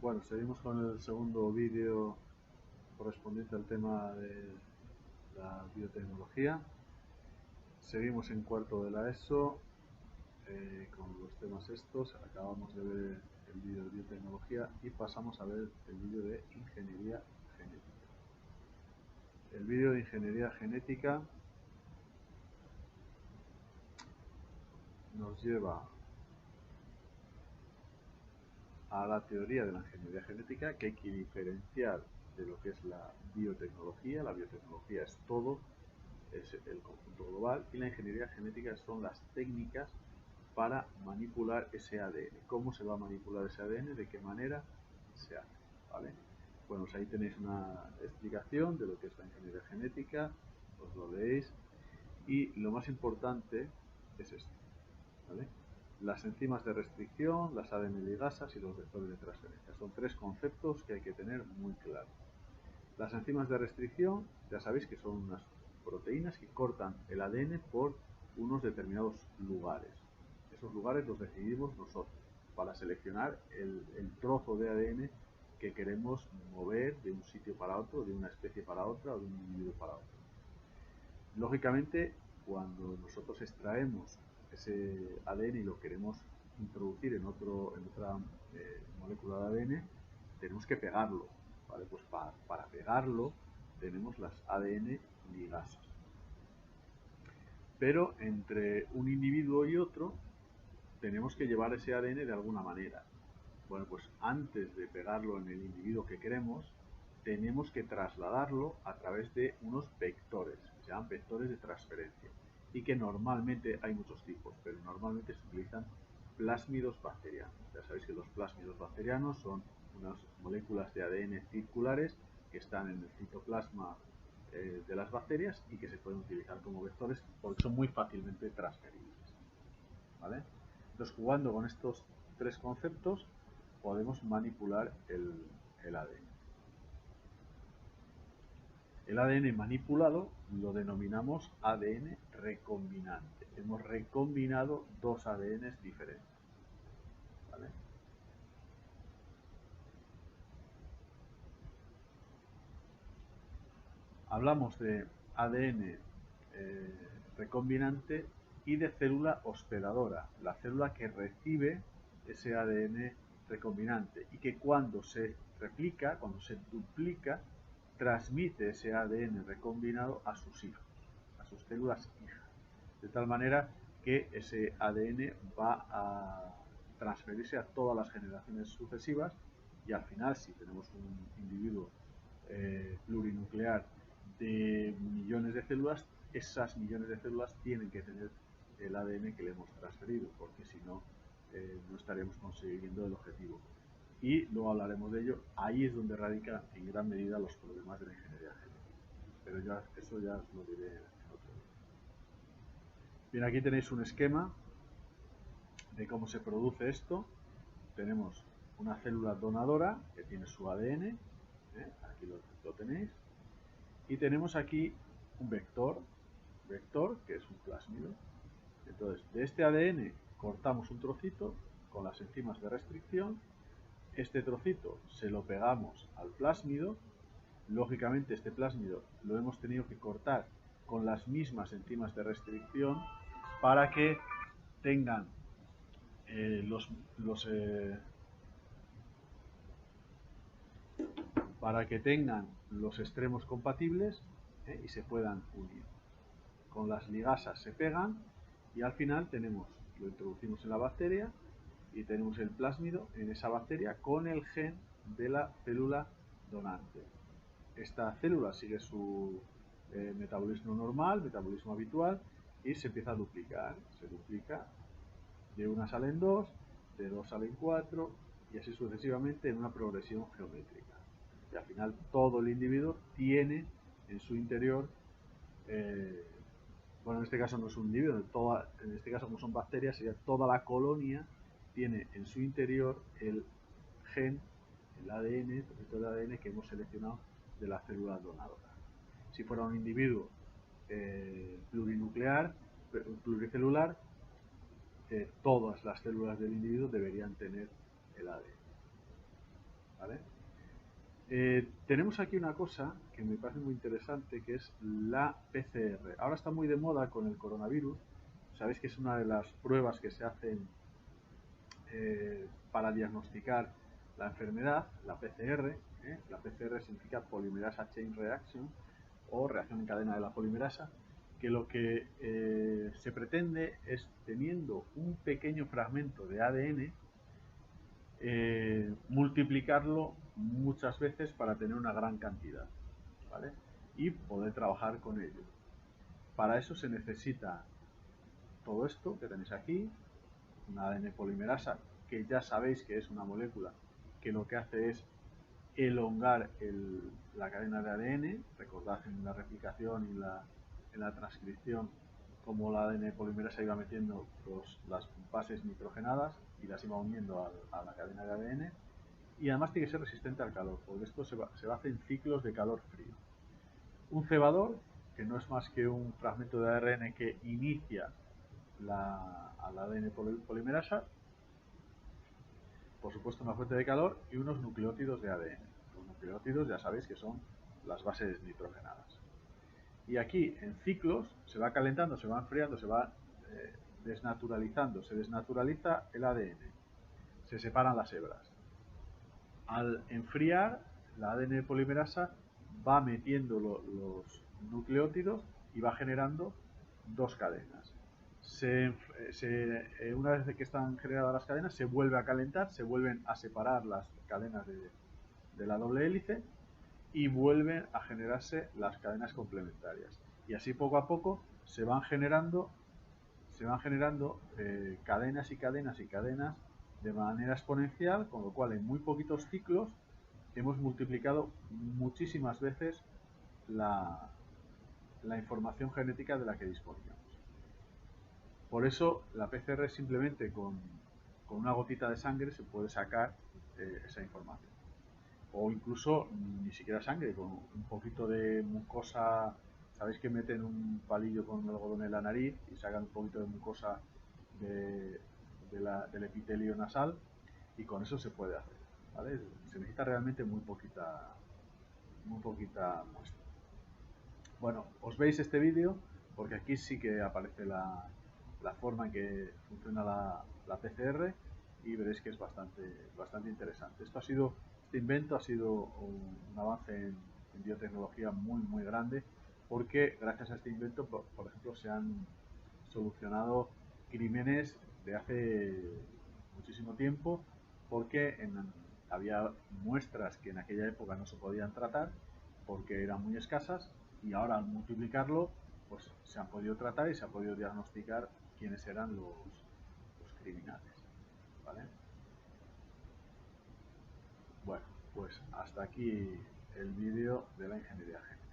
Bueno, seguimos con el segundo vídeo correspondiente al tema de la biotecnología. Seguimos en cuarto de la ESO con los temas estos. Acabamos de ver el vídeo de biotecnología y pasamos a ver el vídeo de ingeniería genética. El vídeo de ingeniería genética nos lleva a la teoría de la ingeniería genética, que hay que diferenciar de lo que es la biotecnología. La biotecnología es todo, es el conjunto global, y la ingeniería genética son las técnicas para manipular ese ADN. ¿Cómo se va a manipular ese ADN? ¿De qué manera se hace? ¿Vale? Bueno, pues ahí tenéis una explicación de lo que es la ingeniería genética, os lo leéis, y lo más importante es esto, ¿vale? Las enzimas de restricción, las ADN ligasas y los vectores de transferencia. Son tres conceptos que hay que tener muy claros. Las enzimas de restricción, ya sabéis que son unas proteínas que cortan el ADN por unos determinados lugares. Esos lugares los decidimos nosotros para seleccionar el trozo de ADN que queremos mover de un sitio para otro, de una especie para otra o de un individuo para otro. Lógicamente, cuando nosotros extraemos ese ADN y lo queremos introducir en otra molécula de ADN, tenemos que pegarlo, ¿vale? Pues para pegarlo tenemos las ADN ligasas. Pero entre un individuo y otro tenemos que llevar ese ADN de alguna manera. Bueno, pues antes de pegarlo en el individuo que queremos, tenemos que trasladarlo a través de unos vectores, que se llaman vectores de transferencia, y que normalmente hay muchos tipos, pero normalmente se utilizan plásmidos bacterianos. Ya sabéis que los plásmidos bacterianos son unas moléculas de ADN circulares que están en el citoplasma de las bacterias y que se pueden utilizar como vectores porque son muy fácilmente transferibles, ¿vale? Entonces, jugando con estos tres conceptos, podemos manipular el ADN. El ADN manipulado lo denominamos ADN recombinante. Hemos recombinado dos ADNs diferentes, ¿vale? Hablamos de ADN recombinante y de célula hospedadora, la célula que recibe ese ADN recombinante y que cuando se replica, cuando se duplica, transmite ese ADN recombinado a sus hijos, a sus células hijas, de tal manera que ese ADN va a transferirse a todas las generaciones sucesivas y al final, si tenemos un individuo plurinuclear de millones de células, esas millones de células tienen que tener el ADN que le hemos transferido, porque si no, no estaremos consiguiendo el objetivo. Y luego hablaremos de ello. Ahí es donde radica en gran medida los problemas de la ingeniería genética. Pero eso ya os lo diré en otro día. Bien, aquí tenéis un esquema de cómo se produce esto. Tenemos una célula donadora que tiene su ADN, aquí lo tenéis, y tenemos aquí un vector que es un plásmido. Entonces, de este ADN cortamos un trocito con las enzimas de restricción, este trocito se lo pegamos al plásmido, lógicamente este plásmido lo hemos tenido que cortar con las mismas enzimas de restricción para que tengan los extremos compatibles y se puedan unir. Con las ligasas se pegan y al final lo introducimos en la bacteria y tenemos el plásmido en esa bacteria con el gen de la célula donante. Esta célula sigue su metabolismo normal, metabolismo habitual, y se empieza a duplicar. Se duplica, de una salen dos, de dos salen cuatro, y así sucesivamente en una progresión geométrica. Y al final todo el individuo tiene en su interior, bueno, en este caso no es un individuo, en este caso como son bacterias, sería toda la colonia tiene en su interior el gen, el ADN, el trocito de ADN que hemos seleccionado de la célula donadora. Si fuera un individuo plurinuclear, pluricelular, todas las células del individuo deberían tener el ADN. ¿vale? Tenemos aquí una cosa que me parece muy interesante, que es la PCR. Ahora está muy de moda con el coronavirus. Sabéis que es una de las pruebas que se hacen para diagnosticar la enfermedad, la PCR. La PCR significa Polymerase Chain Reaction, o reacción en cadena de la polimerasa, que lo que se pretende es, teniendo un pequeño fragmento de ADN, multiplicarlo muchas veces para tener una gran cantidad, ¿vale? Y poder trabajar con ello. Para eso se necesita todo esto que tenéis aquí, una ADN polimerasa, que ya sabéis que es una molécula que lo que hace es elongar la cadena de ADN. Recordad en la replicación y en la transcripción como la ADN polimerasa iba metiendo las bases nitrogenadas y las iba uniendo a la cadena de ADN. Y además tiene que ser resistente al calor, porque esto se hace en ciclos de calor-frío. Un cebador, que no es más que un fragmento de ARN que inicia a la ADN polimerasa, por supuesto una fuente de calor y unos nucleótidos de ADN. Los nucleótidos ya sabéis que son las bases nitrogenadas. Y aquí en ciclos se va calentando, se va enfriando, se va desnaturalizando, se desnaturaliza el ADN, se separan las hebras. Al enfriar, la ADN polimerasa va metiendo los nucleótidos y va generando dos cadenas. Una vez que están generadas las cadenas, se vuelve a calentar, se vuelven a separar las cadenas de la doble hélice y vuelven a generarse las cadenas complementarias. Y así poco a poco se van generando cadenas y cadenas y cadenas de manera exponencial, con lo cual en muy poquitos ciclos hemos multiplicado muchísimas veces la información genética de la que disponíamos. Por eso la PCR simplemente con una gotita de sangre se puede sacar esa información. O incluso ni siquiera sangre, con un poquito de mucosa. Sabéis que meten un palillo con un algodón en la nariz y sacan un poquito de mucosa del epitelio nasal, y con eso se puede hacer, ¿vale? Se necesita realmente muy poquita muestra. Bueno, os veis este vídeo porque aquí sí que aparece la forma en que funciona la PCR, y veréis que es bastante interesante. Este invento ha sido un avance en biotecnología muy grande, porque gracias a este invento, por ejemplo, se han solucionado crímenes de hace muchísimo tiempo, porque había muestras que en aquella época no se podían tratar porque eran muy escasas, y ahora al multiplicarlo pues se han podido tratar y se ha podido diagnosticar quiénes eran los criminales, ¿vale? Bueno, pues hasta aquí el vídeo de la ingeniería genética.